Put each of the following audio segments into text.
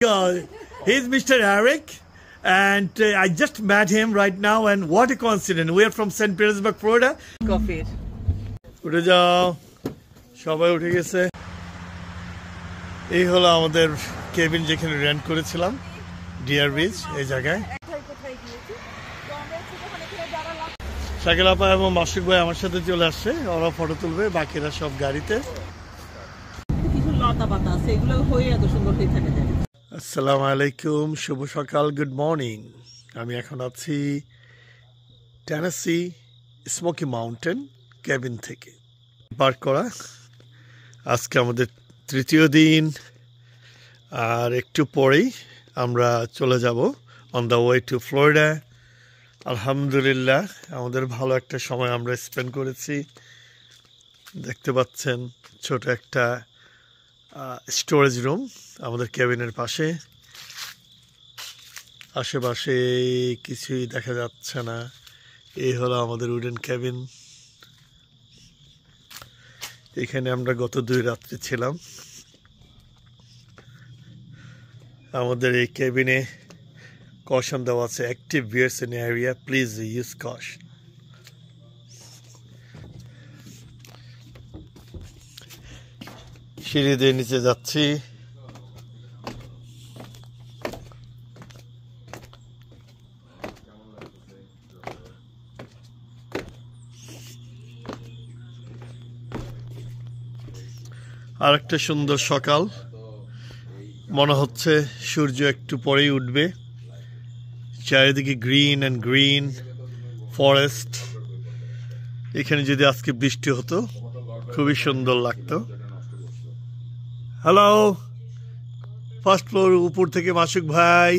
He's Mr. Eric, and I just met him right now, and what a coincidence. We are from St. Petersburg, Florida. Coffee. উঠে যাও, সবাই উঠে গেছে। এই হলো আমাদের কেবিন যেখানে রেন্ট করেছিলাম, ডিয়ার বিচ, এই জায়গায়। শাকিল আপা এবং মাসুক ভাই আমার সাথে চলে আসছে, ওরা ফটো তুলবে, বাকিরা সব গাড়িতে। আসসালামু আলাইকুম, শুভ সকাল, গুড মর্নিং। আমি এখন আছি টেনেসি স্মোকি মাউন্টেন কেবিন থেকে পার্ক করা। আজকে আমাদের তৃতীয় দিন, আর একটু পরেই আমরা চলে যাব on the way to Florida. আলহামদুলিল্লাহ আমাদের ভালো একটা সময় আমরা স্পেন্ড করেছি। দেখতে পাচ্ছেন ছোট একটা স্টোরেজ রুম আমাদের কেবিনের পাশে। আশেপাশে কিছুই দেখা যাচ্ছে না। এই হলো আমাদের উডেন কেবিন। এখানে আমরা গত 2 রাত্রি ছিলাম। আমাদের এই কেবিনে কশন দেওয়া আছে, active viewers in area, please use caution. সিঁড়ি দিয়ে নিচে যাচ্ছি। আর একটা সুন্দর সকাল, মনে হচ্ছে সূর্য একটু পরেই উঠবে। চারিদিকে গ্রিন অ্যান্ড গ্রিন ফরেস্ট। এখানে যদি আজকে বৃষ্টি হতো খুবই সুন্দর লাগতো। হ্যালো, ফার্স্ট ফ্লোর উপর থেকে মাসুক ভাই।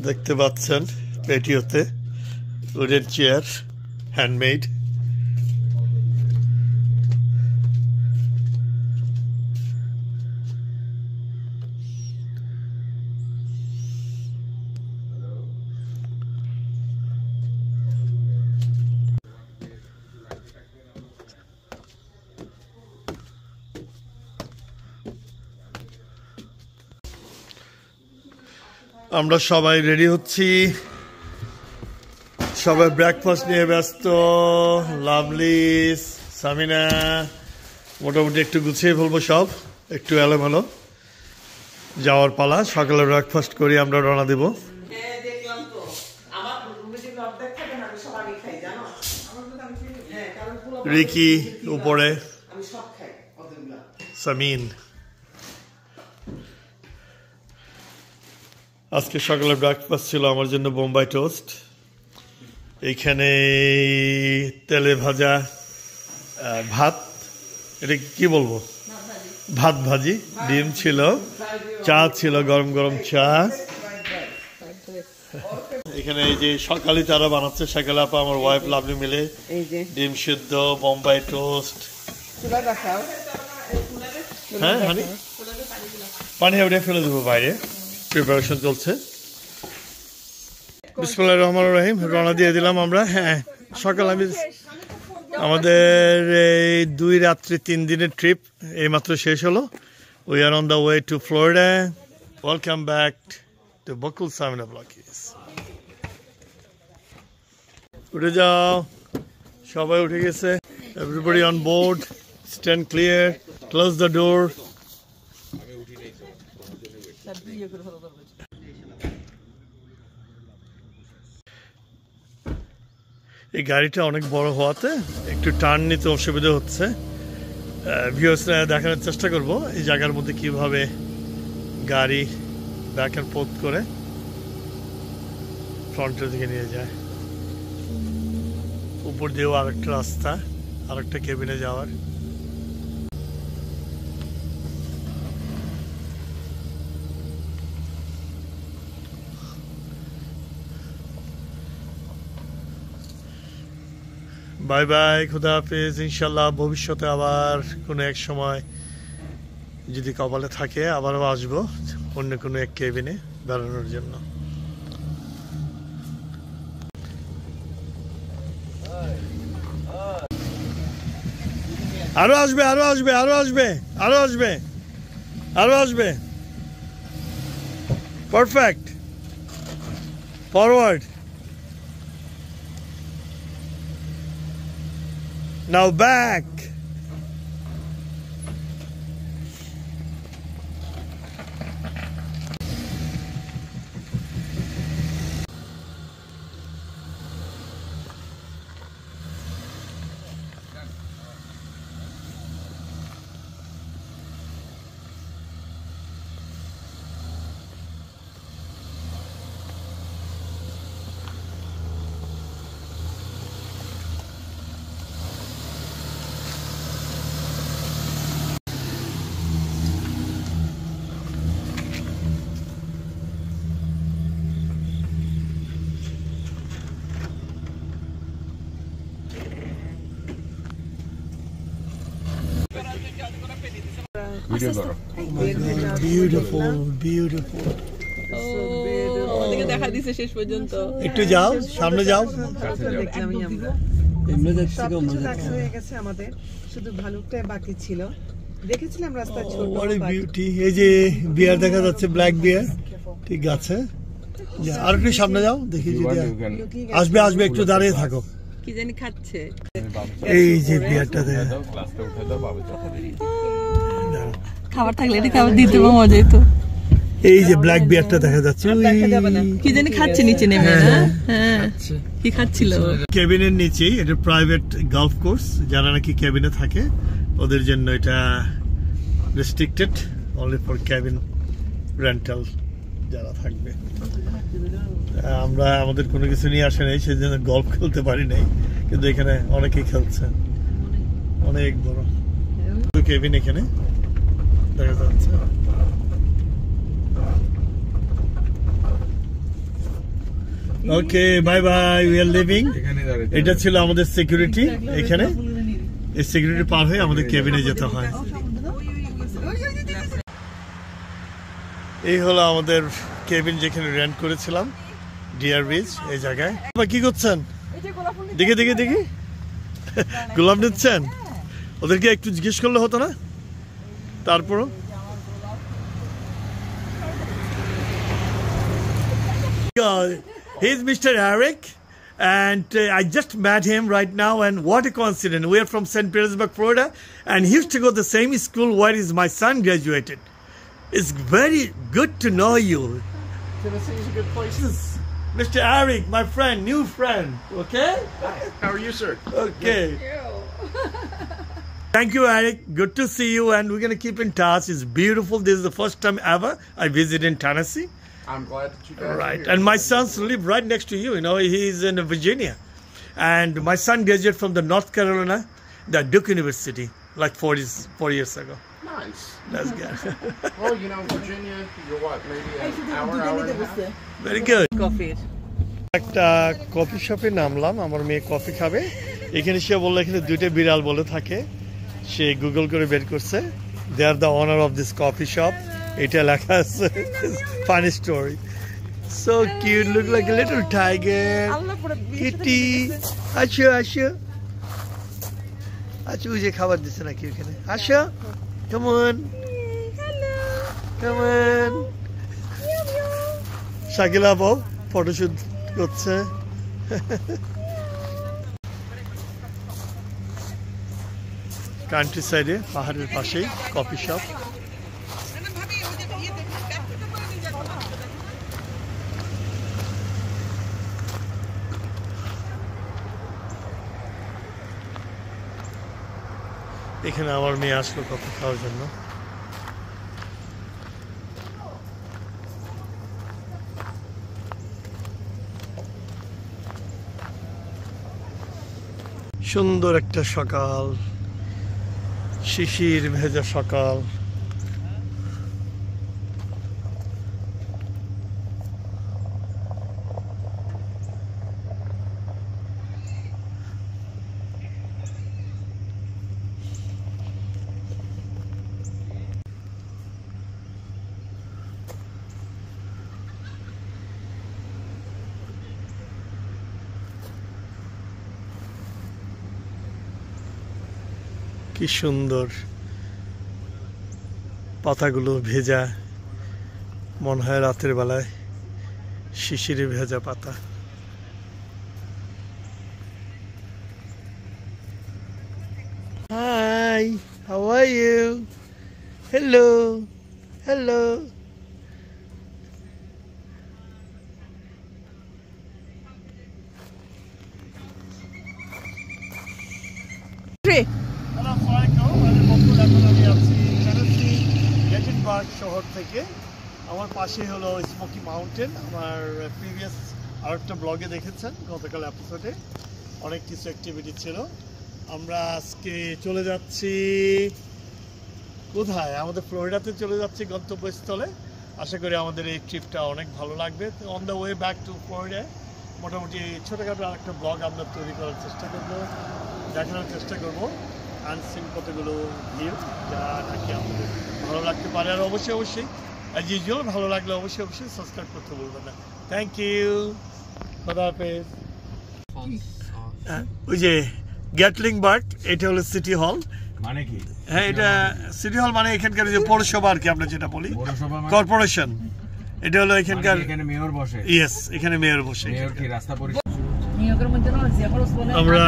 দেখতে পাচ্ছেন পেটিওতে উডেন চেয়ার, হ্যান্ডমেড। আমরা সবাই রেডি হচ্ছি, সবাই ব্রেকফাস্ট নিয়ে ব্যস্ত। লাভলি, সামিনা, মোটামুটি একটু গুছিয়ে ফেলবো, সব একটু এলোমেলো। যাওয়ার পালা, সকালে ব্রেকফাস্ট করি, আমরা রওনা দেব। রিকি উপরে, সামিন। আজকে সকালে ব্রেকফাস্ট ছিল আমার জন্য বোম্বাই টোস্ট। এইখানে তেলে ভাজা ভাত, এটা কি বলবো, ভাত ভাজি, ডিম ছিল, চা ছিল, গরম গরম চা। এখানে এই যে সকালে তারা বানাচ্ছে, সকালে আপা আমার ওয়াইফ লাভলি মিলে ডিম সিদ্ধ, বোম্বাই টোস্ট। হ্যাঁ হানি, পানি ওটা ফেলে দেবো বাইরে, প্রিপারেশন চলছে। বিসমিল্লাহির রহমানির রহিম, রওনা দিয়ে দিলাম আমরা। হ্যাঁ, সকাল আমি আমাদের এই 2 রাত্রি 3 দিনের ট্রিপ এইমাত্র শেষ হলো। We are on the way to Florida. Welcome back to Bakul Samina vlogs. উঠে যাও, সবাই উঠে গেছে। Everybody on board, stand clear, close the door. এই গাড়িটা অনেক বড় হওয়াতে একটু টার্ন নিতে অসুবিধা হচ্ছে। ভিউয়ার্সরা দেখানোর চেষ্টা করব এই জায়গার মধ্যে কিভাবে গাড়ি ব্যাক অ্যান্ড ফোর্থ করে ফ্রন্টের দিকে নিয়ে যায়। উপর দিয়েও আরেকটা রাস্তা, আরেকটা কেবিনে যাওয়ার। বাই বাই, খুদা হাফেজ। ইনশাল্লাহ ভবিষ্যতে আবার কোনো এক সময় যদি কপালে থাকে আবারও আসবো অন্য কোনো এক কেবিনে বেড়ানোর জন্য। আরো আসবে, আরো আসবে, আরো আসবে, আরো আসবে, আরো আসবে। পারফেক্ট। ফরওয়ার্ড। নাও ব্যাক। Beautiful, beautiful. আমাদেরকে দেখা দিছে শেষ পর্যন্ত। একটু যাও, সামনে যাও। দেখলামই আমরা। সবকিছু দেখা হয়ে গেছে আমাদের, শুধু ভালুকটাই বাকি ছিল। দেখেছিলাম রাস্তা ছোট। What a beauty. এই যে বিয়ার দেখা যাচ্ছে, ব্ল্যাক বিয়ার। ঠিক আছে। আর একটু সামনে যাও, দেখি যদি আসবে আসবে, একটু দাঁড়িয়ে থাকো। কি জানি খাচ্ছে। এই যে বিয়ারটা দেখা। খাবার থাকলে এটা খাবার দিতে মজা হতো। এই যে ব্ল্যাক বিয়ারটা দেখা যাচ্ছে। কি জানি খাচ্ছে নিচে নেমে না? হ্যাঁ, কি খাচ্ছিল? কেবিনের নিচেই এটা প্রাইভেট গলফ কোর্স, যারা নাকি কেবিনে থাকে ওদের জন্য এটা restricted, only for cabin rental যারা থাকবে। আমরা আমাদের কোনো কিছু নিয়ে আসে নাই, সেই জন্য গলফ খেলতে পারি নাই, কিন্তু এখানে অনেকেই খেলছে। অনেক বড় কেবিন এখানে দেখা যাচ্ছে। Okay, bye bye, we are living. এটা ছিল আমাদের সিকিউরিটি। এখানে এই সিকিউরিটি পার হয়ে আমাদের কেবিনে যেতে হয়। এই হলো আমাদের কেবিন যেখানে রেন্ট করেছিলাম, ডিয়ার বিচ। এই জায়গায় কি করছেন? দেখি দেখি দেখি, গোলাপ নিচ্ছেন? ওদেরকে একটু জিজ্ঞেস করলে হতো না? তারপরও he's Mr. Eric, and I just met him right now, and what a coincidence. We are from St. Petersburg, Florida, and he used to go to the same school where is my son graduated. It's very good to know you. Tennessee is a good place. Mr. Eric, my friend, new friend, okay? Hi, how are you, sir? Okay. Thank you, Eric. Good to see you, and we're going to keep in touch. It's beautiful. This is the first time ever I visit in Tennessee. I'm glad that you guys are Right, here. and my sons live right next to you. You know, he's in Virginia, and my son graduated from the North Carolina, the Duke University, like 4 years ago. Nice. That's good. Well, you know, Virginia, you're what, maybe an hour and a half? Very good. কফির একটা coffee শপে নামলাম, আমার মেয়ে coffee খাবে। এখানে সে বললো এখানে দুইটা বিড়াল বলে থাকে, সে গুগল করে বের করছে। They are the owner of this coffee shop. এটা লেখা আছে, funny story. So cute, look like a little tiger, kitty. আসো আসো আচ্ছা, ওই যে খাবার দিচ্ছে নাকি ওখানে? আসো, কেমন কেমন। শাকিলা বউ ফটোশুট করছে। কান্ট্রি সাইডে, পাহাড়ের পাশেই কফি শপ। এখানে আমার মেয়ে আসলো কফি খাওয়ার জন্য। সুন্দর একটা সকাল, শিশির ভেজা সকাল। কি সুন্দর পাতাগুলো ভেজা, মনে হয় রাতের বেলায় শিশিরে ভেজা পাতা। Hi, how are you? Hello, hello. শহর থেকে আমার পাশে হলো স্মোকি মাউন্টেন। আমার প্রিভিয়াস আরেকটা ব্লগে দেখেছেন, গতকাল এপিসোডে অনেক কিছু অ্যাক্টিভিটি ছিল। আমরা আজকে চলে যাচ্ছি কোথায়? আমাদের ফ্লোরিডাতে চলে যাচ্ছি গন্তব্যস্থলে। আশা করি আমাদের এই ট্রিপটা অনেক ভালো লাগবে। On the way back to ফ্লোরিডায় মোটামুটি ছোটোখাটো আরেকটা ব্লগ আমরা তৈরি করার চেষ্টা করব, দেখানোর চেষ্টা করব আনসিন কতগুলো ভিউ যা নাকি আমাদের ভালো লাগতে পারে। আর অবশ্যই অ্যাজ ইউজুয়াল ভালো লাগলে অবশ্যই সাবস্ক্রাইব করতে বলবেন না। থ্যাংক ইউ, খোদা হাফেজ। ওই যে গ্যাটলিংবার্গ, এটা হলো সিটি হল। মানে কি? হ্যাঁ, এটা সিটি হল মানে এখানকার যে পৌরসভা আর কি আমরা যেটা বলি, কর্পোরেশন। এটা হলো এখানকার, এখানে মেয়র বসে। ইয়েস, এখানে মেয়র বসে। মেয়র কি রাস্তা পরিষ্কার? আমরা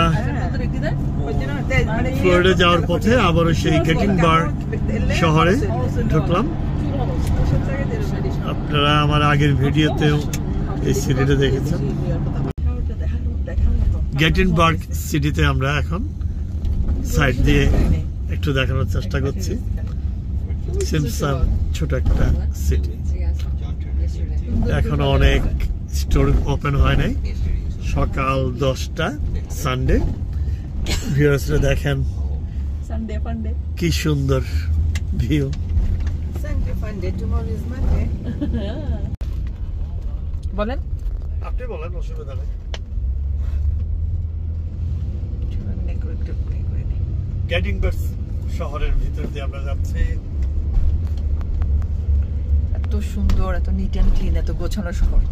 ফ্লোরিডা যাওয়ার পথে আবারও সেই গ্যাটিংবার্গ শহরে ঢুকলাম। আপনারা আমার আগের ভিডিওতেও এই সিটিটা দেখেছেন। গ্যাটিংবার্গ সিটিতে আমরা এখন সাইড দিয়ে একটু দেখানোর চেষ্টা করছি। সিম্পসন ছোট একটা সিটি, এখনো অনেক স্টোর ওপেন হয় নাই। সকাল 10টা, সানডে। ভিউয়ার্সরা দেখেন কি সুন্দর ভিউ। বলেন, আপনি বলেন, অসুবিধা নেই। গ্যাটিংবার্গ শহরের ভিতর দিয়ে আমরা যাচ্ছি। এত সুন্দর, এত নিট অ্যান্ড ক্লিন, এত গোছানো শহর।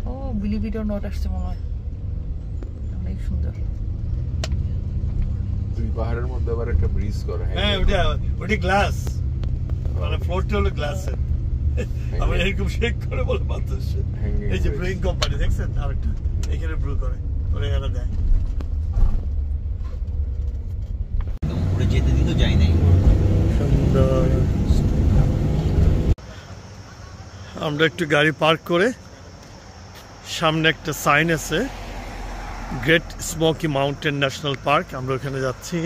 ও বিলিভ ইট অর নট আসছে মনে হয়, অনেক সুন্দর। তুই পাহাড়ের মধ্যে আবার একটা ব্রিজ করে। হ্যাঁ, ওটা গ্লাস, মানে ফ্লোরটা হলো গ্লাসের। আমরা এরকম শেক করে বলে মানুষ। এই যে ব্রুইং কোম্পানি দেখছেন, আরেকটা এখানে ব্রু করে ওরা এখানে দেয়। উপরে যেতে দিত যাই নাই। সুন্দর। আমরা একটু গাড়ি পার্ক করে সামনে একটা সাইন আছে, great Smoky Mountain National park, আমরা ওখানে যাচ্ছি।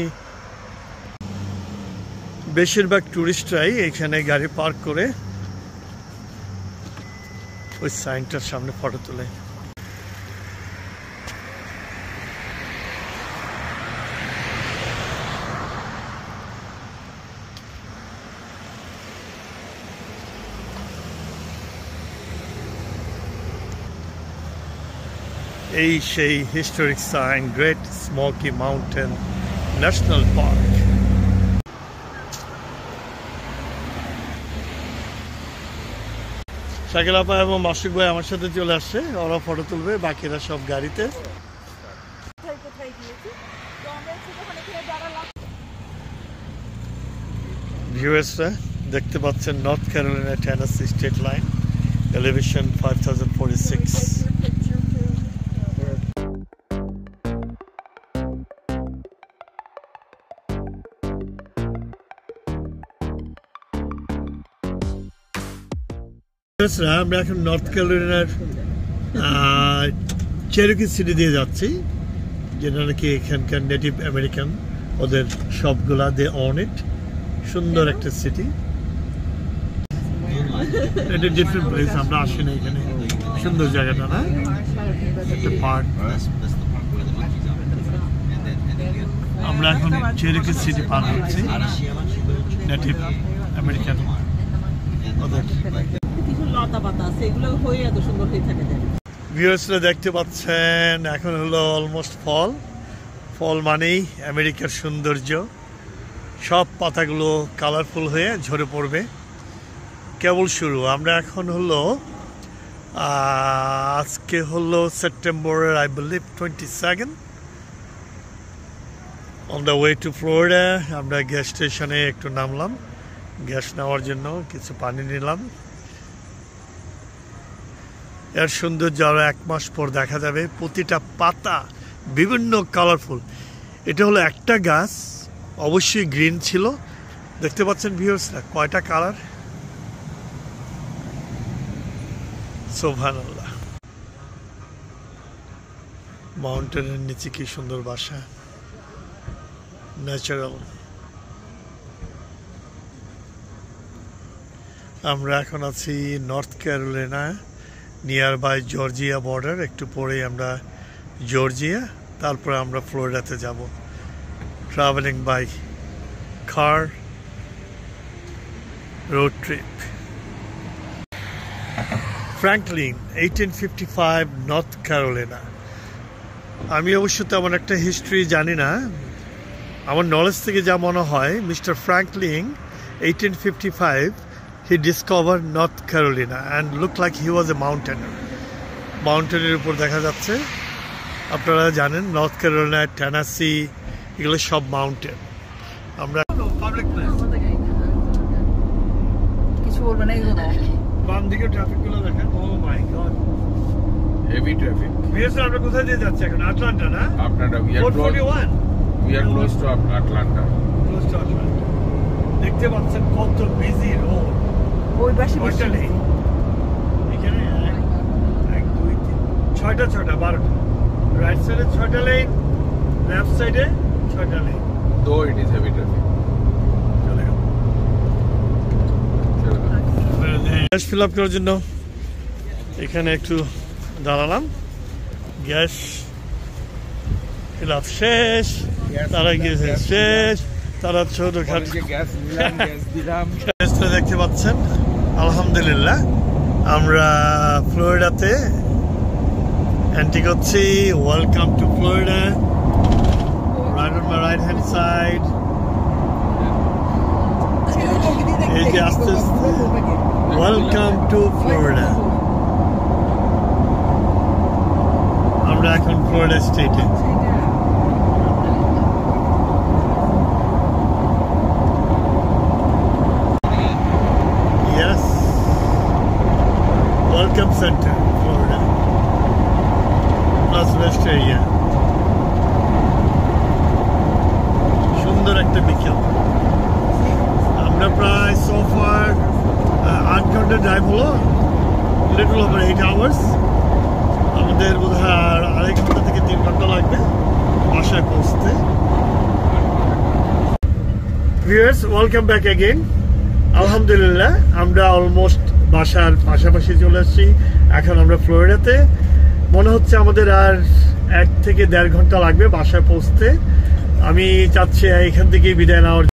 বেশিরভাগ টুরিস্টরাই এখানে গাড়ি পার্ক করে ওই সাইনটার সামনে ফটো তোলে। এই সেই historic sign, Great Smoky Mountain National Park. Shakil আপা এবং মাসুক ভাই আমার সাথে চলে আসছে, ওরা ফটো তুলবে, বাকিরা সব গাড়িতে। ভিউয়ার্সরা দেখতে পাচ্ছেন North Carolina Tennessee state line, elevation 5046। আমরা এখন নর্থ ক্যারোলিনার চেরোকি সিটি দিয়ে যাচ্ছি, যেটা নাকি এখানকার নেটিভ আমেরিকান, ওদের সবগুলা দে অন ইট। সুন্দর একটা সিটি, এটা ডিফারেন্ট প্লেস, আমরা আসি না এখানে। সুন্দর জায়গাটা না, একটা পার্ক। আমরা এখন চেরোকি সিটি পার হচ্ছি, নেটিভ আমেরিকান ওদের। ভিউয়ার্সরা দেখতে পাচ্ছেন এখন হলো অলমোস্ট ফল। ফল মানেই আমেরিকার সৌন্দর্য, সব পাতাগুলো কালারফুল হয়ে ঝরে পড়বে। কেবল শুরু। আমরা এখন হলো আজকে হলো সেপ্টেম্বরের I believe 22nd on the way to Florida. আমরা গ্যাস স্টেশনে একটু নামলাম গ্যাস নেওয়ার জন্য, কিছু পানি নিলাম। এর সৌন্দর্য আরো 1 মাস পর দেখা যাবে। প্রতিটা পাতা বিভিন্ন কালারফুল। এটা হলো একটা গাছ, অবশ্যই গ্রিন ছিল। দেখতে পাচ্ছেন ভিউয়ার্সরা কয়টা কালার, সুবহানাল্লাহ। মাউন্টেনের নিচে কি সুন্দর বাসা, ন্যাচারাল। আমরা এখন আছি North Carolina, near by Georgia border. একটু পরেই আমরা জর্জিয়া, তারপরে আমরা ফ্লোরিডাতে যাব। Travelling by car, road trip. Franklin 1855 North Carolina. আমি অবশ্য তেমন একটা হিস্ট্রি জানি না, আমার নলেজ থেকে যা মনে হয় mister Franklin 1855 he discovered North Carolina and looked like he was a mountaineer. মাউন্টেনের উপর দেখা যাচ্ছে। আপনারা জানেন নর্থ ক্যারোলিনা, টেনেসি এগুলো সব মাউন্টেন। আমরা পাবলিক প্লেস, কিছু বলবে না এগুলো। বাম দিকে ট্রাফিক গুলো দেখেন। ও মাই গড, হেভি ট্রাফিক। বিএসআর আমরা কোথায় দিয়ে যাচ্ছি এখন? আটলান্টা না? আপনারা we are close to Atlanta. Close to Atlanta. দেখতে পাচ্ছেন কত বিজি রোড। ওই পাশে বেশি। কয়টা নেই এখানে? 1 2 3 6টা 12টা। রাইট সাইডে 6টা লেন, লেফট সাইডে 6টা lane. Though it is heavy traffic. চলে গেল। গ্যাস ফিল আপ করার জন্য এখানে একটু দাঁড়ালাম। গ্যাস ফিল আপ শেষ, তারা গিয়েছে শেষ, তারা ছোটখাটো গ্যাস নিলাম, গ্যাস দিলাম। গ্যাসটা দেখতে পাচ্ছেন। আলহামদুলিল্লাহ আমরা ফ্লোরিডাতে এন্ট্রি করছি। Welcome to Florida. Right on my right hand side. এই যে আস্তে আস্তে ওয়েলকাম টু ফ্লোরিডা। আমরা এখন ফ্লোরিডা স্টেটে। Yes, Welcome Center, Florida, Las West area. সুন্দর একটা বিকেল। আমরা প্রায় সোফার 8 ঘন্টা ড্রাইভ হলো, লিটল ওভার 8 আওয়ার্স। আমাদের বোধহয় আর 2.5 ঘন্টা থেকে 3 ঘন্টা লাগবে বাসায় পৌঁছতে। Viewers, welcome back again. আলহামদুলিল্লাহ আমরা অলমোস্ট বাসার পাশাপাশি চলে আসছি। এখন আমরা ফ্লোরিডাতে। মনে হচ্ছে আমাদের আর 1 থেকে 1.5 ঘন্টা লাগবে বাসায় পৌঁছতে। আমি চাচ্ছি এখান থেকেই বিদায় নেওয়ার